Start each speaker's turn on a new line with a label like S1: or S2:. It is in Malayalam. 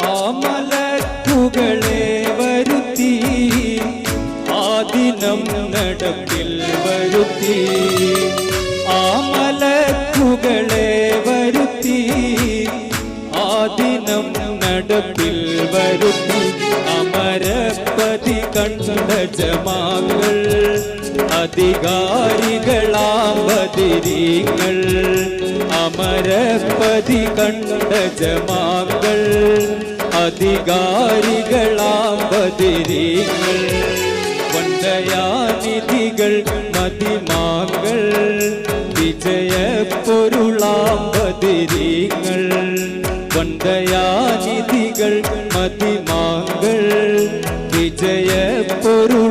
S1: ആ മലക്കുകളെ വരുത്തി ആ ദിനം നടപ്പിൽ വരുത്തി ആ മലക്കുകളെ വരുത്തി ആ ദിനം നടപ്പിൽ വരുത്തി അമരപ്പതി കണ്ട ജമാകൾ അധികാരികളാം ബദരീങ്ങൾ അമരപ്പതി കണ്ട ജമാകൾ അധികാരികളാം ബദരീങ്ങൾ വന്ദയാനിധികൾ മതിമാകൾ വിജയപ്പൊരുളാം ബദരീങ്ങൾ വന്ദയാനിധികൾ മതിമാകൾ വിജയപ്പൊരുൾ